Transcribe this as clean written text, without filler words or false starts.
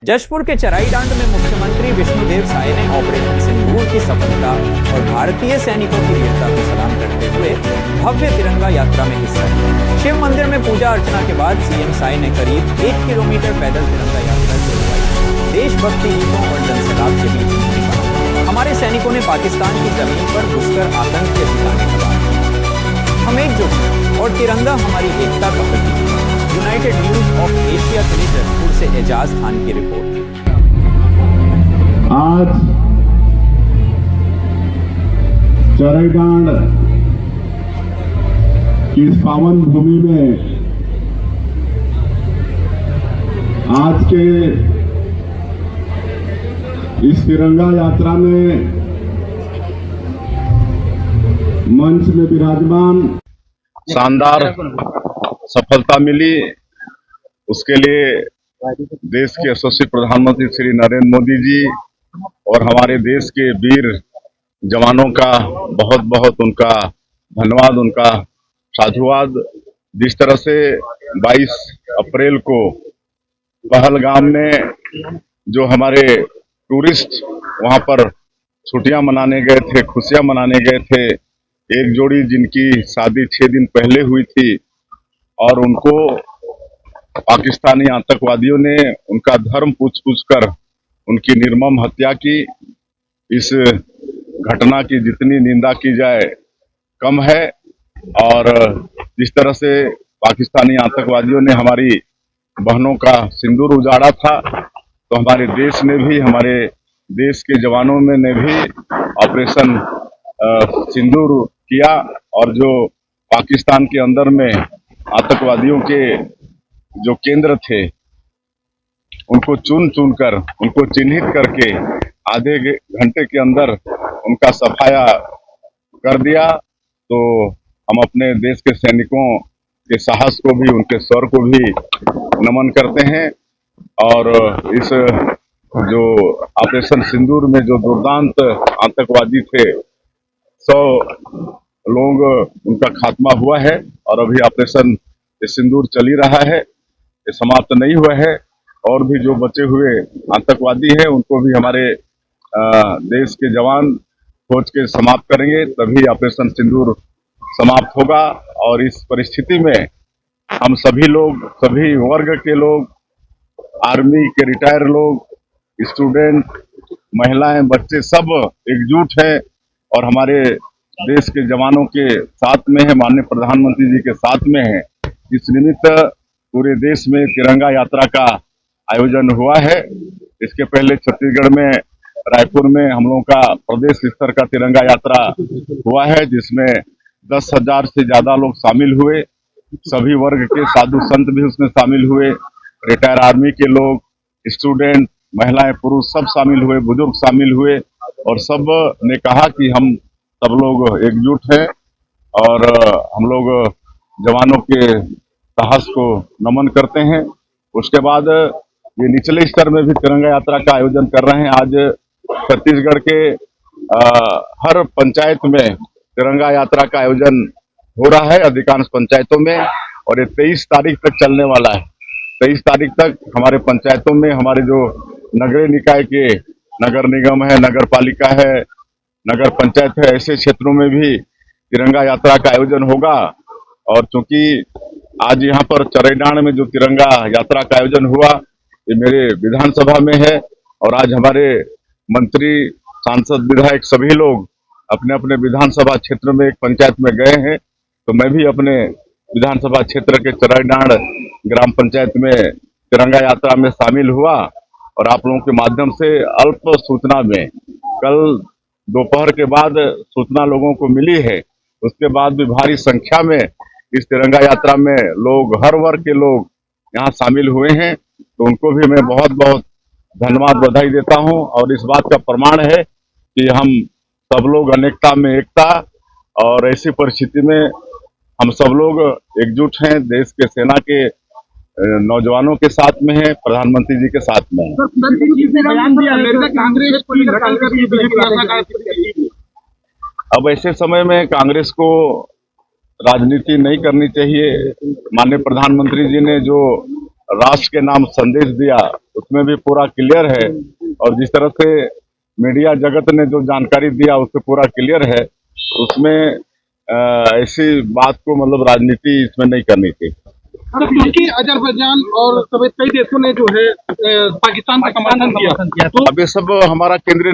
जशपुर के चराईडांड में मुख्यमंत्री विष्णुदेव साय ने ऑपरेशन सिंदूर की सफलता और भारतीय सैनिकों की वीरता को सलाम करते हुए भव्य तिरंगा यात्रा में हिस्सा लिया। शिव मंदिर में पूजा अर्चना के बाद सीएम साय ने करीब 1 किलोमीटर पैदल तिरंगा यात्रा शुरू। देशभक्ति गीतों और जनसलाब के बीच उन्होंने कहा, हमारे सैनिकों ने पाकिस्तान की जमीन पर घुसकर आतंक के ठिकाने लगाया। हम एकजुट हैं और तिरंगा हमारी एकता का प्रतीक है। यूनाइटेड न्यूज ऑफ एशिया के लिए जशपुर से एजाज खान की रिपोर्ट। आज चराईडांड की इस पावन भूमि में आज के इस तिरंगा यात्रा में मंच में विराजमान शानदार सफलता मिली, उसके लिए देश के यशस्वी प्रधानमंत्री श्री नरेंद्र मोदी जी और हमारे देश के वीर जवानों का बहुत बहुत उनका धन्यवाद, उनका साधुवाद। जिस तरह से 22 अप्रैल को पहलगाम में जो हमारे टूरिस्ट वहां पर छुट्टियां मनाने गए थे, खुशियां मनाने गए थे, एक जोड़ी जिनकी शादी 6 दिन पहले हुई थी और उनको पाकिस्तानी आतंकवादियों ने उनका धर्म पूछ कर उनकी निर्मम हत्या की। इस घटना की जितनी निंदा की जाए कम है। और जिस तरह से पाकिस्तानी आतंकवादियों ने हमारी बहनों का सिंदूर उजाड़ा था, तो हमारे देश ने भी, हमारे देश के जवानों ने भी ऑपरेशन सिंदूर किया और जो पाकिस्तान के अंदर में आतंकवादियों के जो केंद्र थे उनको चुन कर, उनको चिन्हित करके आधे घंटे के अंदर उनका सफाया कर दिया। तो हम अपने देश के सैनिकों के साहस को भी, उनके शौर्य को भी नमन करते हैं। और इस जो ऑपरेशन सिंदूर में जो दुर्दांत आतंकवादी थे, 100 लोग उनका खात्मा हुआ है और अभी ऑपरेशन सिंदूर चल ही रहा है, ये समाप्त नहीं हुआ है। और भी जो बचे हुए आतंकवादी हैं उनको भी हमारे देश के जवान खोज के समाप्त करेंगे, तभी ऑपरेशन सिंदूर समाप्त होगा। और इस परिस्थिति में हम सभी लोग, सभी वर्ग के लोग, आर्मी के रिटायर लोग, स्टूडेंट, महिलाएं, बच्चे सब एकजुट हैं और हमारे देश के जवानों के साथ में है, माननीय प्रधानमंत्री जी के साथ में है। इस निमित्त पूरे देश में तिरंगा यात्रा का आयोजन हुआ है। इसके पहले छत्तीसगढ़ में, रायपुर में हम लोगों का प्रदेश स्तर का तिरंगा यात्रा हुआ है, जिसमें 10,000 से ज्यादा लोग शामिल हुए। सभी वर्ग के साधु संत भी उसमें शामिल हुए, रिटायर आर्मी के लोग, स्टूडेंट, महिलाएं, पुरुष सब शामिल हुए, बुजुर्ग शामिल हुए और सब ने कहा कि हम सब लोग एकजुट हैं और हम लोग जवानों के साहस को नमन करते हैं। उसके बाद ये निचले स्तर में भी तिरंगा यात्रा का आयोजन कर रहे हैं। आज छत्तीसगढ़ के हर पंचायत में तिरंगा यात्रा का आयोजन हो रहा है, अधिकांश पंचायतों में, और ये 23 तारीख तक चलने वाला है। 23 तारीख तक हमारे पंचायतों में, हमारे जो नगरीय निकाय के नगर निगम है, नगर पालिका है, नगर पंचायत है, ऐसे क्षेत्रों में भी तिरंगा यात्रा का आयोजन होगा। और चूंकि आज यहाँ पर चराईडांड में जो तिरंगा यात्रा का आयोजन हुआ, ये मेरे विधानसभा में है और आज हमारे मंत्री, सांसद, विधायक सभी लोग अपने अपने विधानसभा क्षेत्र में एक पंचायत में गए हैं। तो मैं भी अपने विधानसभा क्षेत्र के चराईडांड ग्राम पंचायत में तिरंगा यात्रा में शामिल हुआ और आप लोगों के माध्यम से अल्प सूचना में, कल दोपहर के बाद सूचना लोगों को मिली है, उसके बाद भी भारी संख्या में इस तिरंगा यात्रा में लोग, हर वर्ग के लोग यहाँ शामिल हुए हैं। तो उनको भी मैं बहुत बहुत धन्यवाद, बधाई देता हूँ। और इस बात का प्रमाण है कि हम सब लोग अनेकता में एकता, और ऐसी परिस्थिति में हम सब लोग एकजुट हैं, देश के सेना के नौजवानों के साथ में है, प्रधानमंत्री जी के साथ में है। अब ऐसे समय में कांग्रेस को राजनीति नहीं करनी चाहिए। माननीय प्रधानमंत्री जी ने जो राष्ट्र के नाम संदेश दिया उसमें भी पूरा क्लियर है, और जिस तरह से मीडिया जगत ने जो जानकारी दिया उससे पूरा क्लियर है। उसमें ऐसी बात को मतलब राजनीति इसमें नहीं करनी थी। तुर्की, अजरबैजान और समेत कई देशों ने जो है पाकिस्तान का समर्थन किया। तो अब ये सब हमारा केंद्रीय